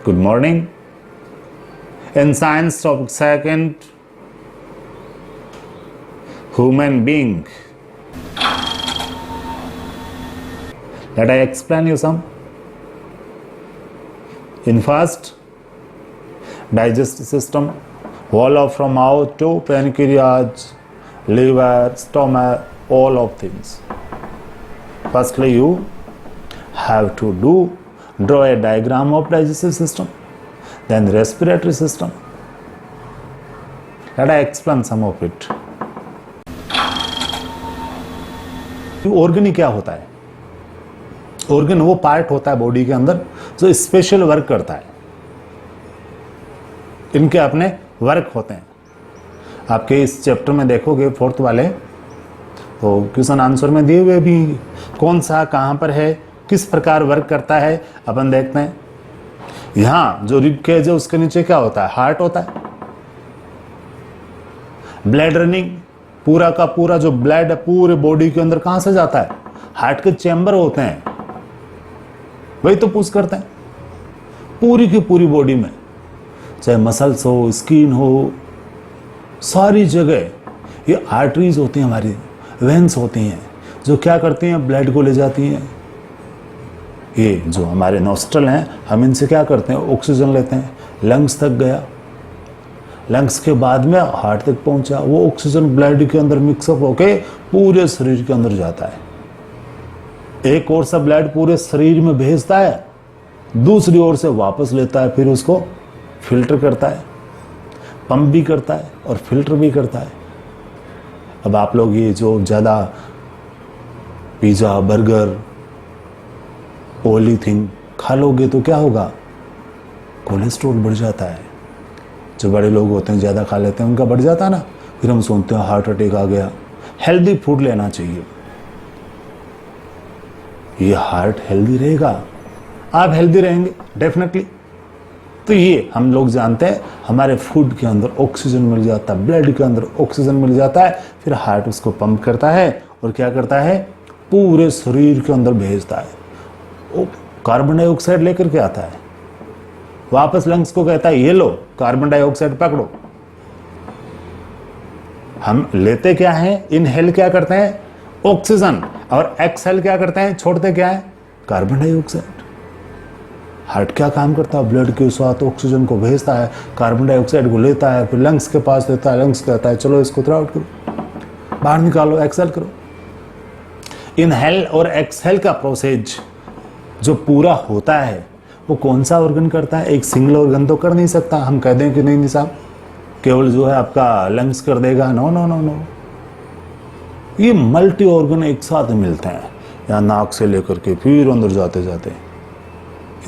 Good morning. In science topic second, human being. Let I explain you some. In first, digestive system, whole of from mouth to pancreas, liver, stomach, all of things. Firstly, you have to draw a diagram of digestive system, then the respiratory system. Let I explain some of it. Organ क्या होता है? Organ वो part होता है body के अंदर जो special work करता है। इनके अपने वर्क होते हैं। आपके इस चैप्टर में देखोगे फोर्थ वाले तो क्वेश्चन आंसर में दिए हुए भी कौन सा कहां पर है, किस प्रकार वर्क करता है अपन देखते हैं। यहां जो रिब केज है उसके नीचे क्या होता है? हार्ट होता है। ब्लड रनिंग, पूरा का पूरा जो ब्लड है पूरे बॉडी के अंदर कहां से जाता है? हार्ट के चैम्बर होते हैं, वही तो पुश करते हैं पूरी की पूरी बॉडी में, चाहे मसल्स हो, स्किन हो, सारी जगह ये आर्टरीज होती हैं, हमारी वेन्स होती हैं जो क्या करती हैं? ब्लड को ले जाती हैं। ये जो हमारे नोस्ट्रल हैं, हम इनसे क्या करते हैं? ऑक्सीजन लेते हैं। लंग्स तक गया, लंग्स के बाद में हार्ट तक पहुंचा, वो ऑक्सीजन ब्लड के अंदर मिक्सअप होके पूरे शरीर के अंदर जाता है। एक ओर से ब्लड पूरे शरीर में भेजता है, दूसरी ओर से वापस लेता है, फिर उसको फिल्टर करता है, पंप भी करता है और फिल्टर भी करता है। अब आप लोग ये जो ज़्यादा पिज़्ज़ा, बर्गर, पॉलीथिन खा लोगे तो क्या होगा? कोलेस्ट्रॉल बढ़ जाता है। जो बड़े लोग होते हैं ज़्यादा खा लेते हैं उनका बढ़ जाता है ना, फिर हम सुनते हैं हार्ट अटैक आ गया। हेल्दी फूड लेना चाहिए, ये हार्ट हेल्दी रहेगा, आप हेल्दी रहेंगे डेफिनेटली। तो ये हम लोग जानते हैं, हमारे फूड के अंदर ऑक्सीजन मिल जाता है, ब्लड के अंदर ऑक्सीजन मिल जाता है, फिर हार्ट उसको पंप करता है और क्या करता है? पूरे शरीर के अंदर भेजता है। वो कार्बन डाइऑक्साइड लेकर के आता है, वापस लंग्स को कहता है ये लो कार्बन डाइऑक्साइड पकड़ो। हम लेते क्या है? इनहेल क्या करते हैं? ऑक्सीजन, और एक्सहेल क्या करते हैं? छोड़ते क्या है? Carbon dioxide. हार्ट क्या काम करता है? ब्लड के साथ ऑक्सीजन को भेजता है, कार्बन डाइऑक्साइड को लेता है, फिर लंग्स के पास देता है, लंग्स कहता है चलो इसको थ्रो आउट करो, बाहर निकालो, एक्सहेल करो। इनहेल और एक्सहेल का प्रोसेस जो पूरा होता है वो कौन सा ऑर्गन करता है? एक सिंगल ऑर्गन तो कर नहीं सकता। हम कह दें कि नहीं साहब केवल जो है आपका लंग्स कर देगा, नो नो नो नो, ये मल्टी ऑर्गन एक साथ मिलते हैं, यहाँ नाक से लेकर के फिर अंदर जाते जाते।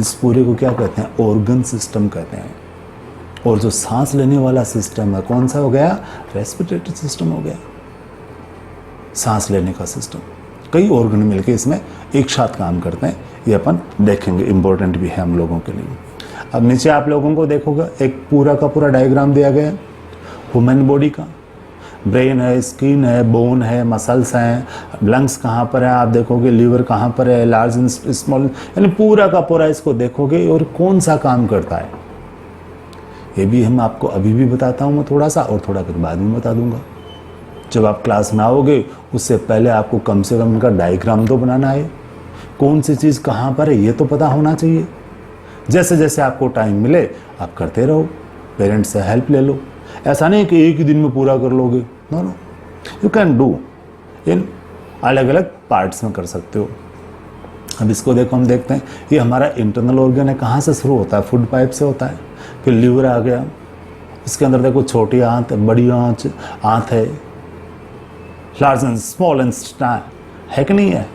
इस पूरे को क्या कहते हैं? ऑर्गन सिस्टम कहते हैं। और जो सांस लेने वाला सिस्टम है कौन सा हो गया? रेस्पिरेटरी सिस्टम हो गया, सांस लेने का सिस्टम। कई ऑर्गन मिलके इसमें एक साथ काम करते हैं, ये अपन देखेंगे, इंपॉर्टेंट भी है हम लोगों के लिए। अब नीचे आप लोगों को देखोगे एक पूरा का पूरा डायग्राम दिया गया है ह्यूमन बॉडी का। ब्रेन है, स्किन है, बोन है, मसल्स हैं, लंग्स कहाँ पर है आप देखोगे, लीवर कहाँ पर है, लार्ज एंड स्मॉल, यानी पूरा का पूरा इसको देखोगे और कौन सा काम करता है ये भी हम आपको अभी भी बताता हूँ मैं थोड़ा सा, और थोड़ा फिर बाद में बता दूंगा। जब आप क्लास में आओगे उससे पहले आपको कम से कम इनका डायग्राम तो बनाना है, कौन सी चीज़ कहाँ पर है ये तो पता होना चाहिए। जैसे जैसे आपको टाइम मिले आप करते रहो, पेरेंट्स से हेल्प ले लो। ऐसा नहीं कि एक ही दिन में पूरा कर लोगे, no no, you can do in अलग अलग पार्ट्स में कर सकते हो। अब इसको देखो, हम देखते हैं ये हमारा इंटरनल ऑर्गन है, कहाँ से शुरू होता है? फूड पाइप से होता है, फिर लीवर आ गया, इसके अंदर देखो छोटी आंत है, बड़ी आंत है, लार्ज एंड स्मॉल इंटेस्टाइन है कि नहीं है?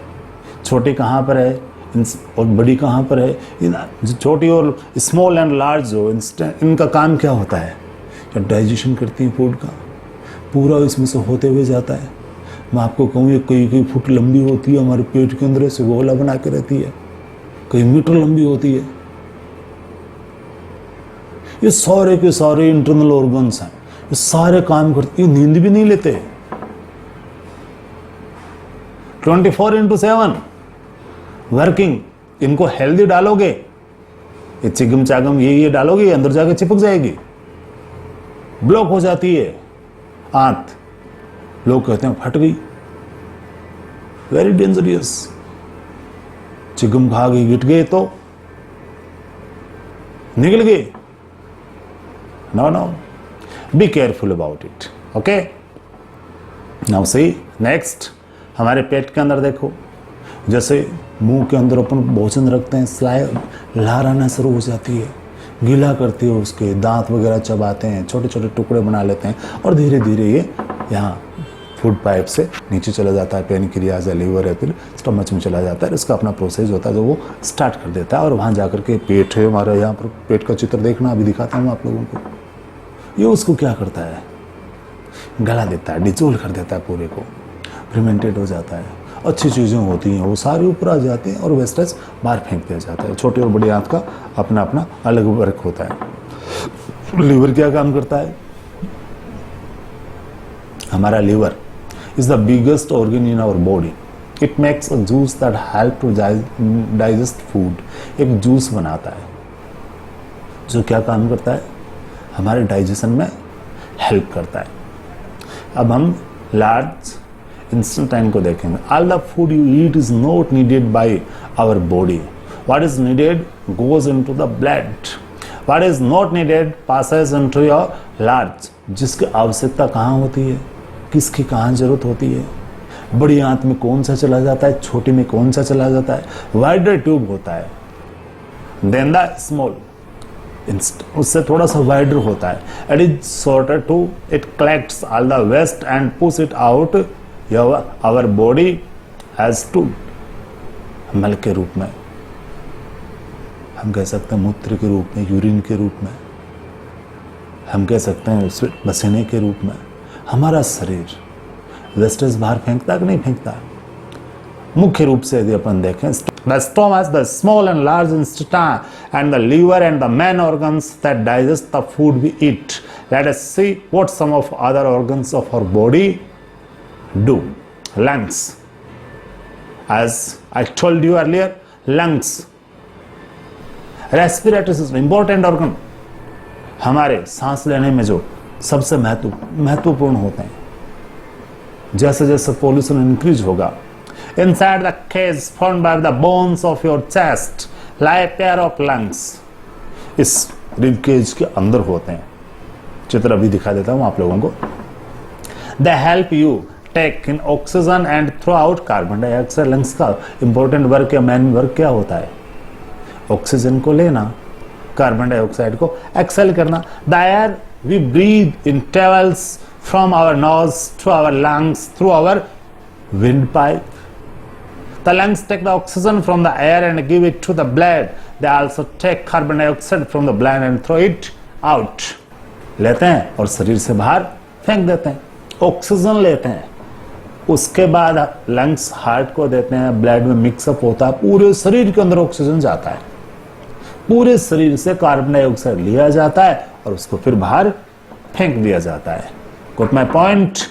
छोटी कहाँ पर है और बड़ी कहाँ पर है? जो छोटी और स्मॉल एंड लार्ज जो इनका काम क्या होता है? जब डाइजेशन करती हैं फूड का, पूरा इसमें से होते हुए जाता है। मैं आपको कहूँ ये कई फुट लंबी होती है, हमारे पेट के अंदर से गोला बना के रहती है, कई मीटर लंबी होती है। ये सारे के सारे इंटरनल ऑर्गन्स हैं, ये सारे काम करते, ये नींद भी नहीं लेते, 24/7 वर्किंग। इनको हेल्दी डालोगे ये चिगम चागम ये डालोगे अंदर जाके चिपक जाएगी, ब्लॉक हो जाती है आंत, लोग कहते हैं फट गई। Very dangerous. चिगम खा गई, गिट गए तो निकल गए। No no, be careful about it. Okay, now see next, हमारे पेट के अंदर देखो, जैसे मुंह के अंदर अपन भोजन रखते हैं, लार आना शुरू हो जाती है, गीला करती है उसके, दांत वगैरह चबाते हैं, छोटे छोटे टुकड़े बना लेते हैं और धीरे धीरे ये यहाँ फूड पाइप से नीचे चला जाता है, पेनक्रियाज या लीवर या फिर स्टमच में चला जाता है। इसका अपना प्रोसेस होता है जो वो स्टार्ट कर देता है और वहाँ जाकर के पेट है हमारा, यहाँ पर पेट का चित्र देखना अभी दिखाता हूँ आप लोगों को। ये उसको क्या करता है, गला देता है, डिजोल्व कर देता है, पूरे को फर्मेंटेड हो जाता है, अच्छी चीज़ें होती हैं वो सारी ऊपर आ जाती हैं और वेस्टेज बाहर फेंक दिया जाता है। छोटी और बड़ी आंत का अपना अपना अलग वर्क होता है। लीवर क्या काम करता है, हमारा liver is the biggest organ in our body. It makes a juice that help to digest food. एक जूस बनाता है जो क्या काम करता है, हमारे डाइजेशन में हेल्प करता है। अब हम लार्ज इंस्टेंटाइन को देखेंगे। All the food you eat is not needed by our body. What is needed goes into the blood. What is not needed passes into your large. जिसकी आवश्यकता कहाँ होती है, किसकी कहाँ जरूरत होती है, बड़ी आंत में कौन सा चला जाता है, छोटी में कौन सा चला जाता है, वाइडर ट्यूब होता है, देन द स्मॉल, उससे थोड़ा सा वाइडर होता है। It is shorter too, it collects all the waste and push it out our body as too. मल के रूप में, हम कह सकते हैं मूत्र के रूप में, यूरिन के रूप में, हम कह सकते हैं पसीने के रूप में। हमारा शरीर वेस्टेज बाहर फेंकता कि नहीं फेंकता। मुख्य रूप से यदि अपन देखें, the stomach, the small and large intestine, and the liver and the main organs that digest the food we eat. Let us see what some of other organs of our body do. Lungs, as I told you earlier, lungs, respiratory system, important organ, हमारे सांस लेने में जो सबसे महत्वपूर्ण होते हैं। जैसे जैसे पॉल्यूशन इंक्रीज होगा, inside the cage formed by the bones of your chest lie a pair of lungs. इस रिब केज के अंदर होते हैं, चित्र अभी दिखा देता हूं आप लोगों को। They help you take in oxygen and throw out carbon dioxide. Lungs का इंपॉर्टेंट वर्क या मेन वर्क क्या होता है, ऑक्सीजन को लेना, कार्बन डाइऑक्साइड को एक्सेल करना। The air we breathe in travels from our nose to our lungs through our windpipe. The lungs take the oxygen from the air and give it to the blood. They also take carbon dioxide from the blood and throw it out. लेते हैं और शरीर से बाहर फेंक देते हैं। Oxygen लेते हैं, उसके बाद लंग्स हार्ट को देते हैं, ब्लड में मिक्सअप होता है, पूरे शरीर के अंदर ऑक्सीजन जाता है, पूरे शरीर से कार्बन डाइऑक्साइड लिया जाता है और उसको फिर बाहर फेंक दिया जाता है। Got my point?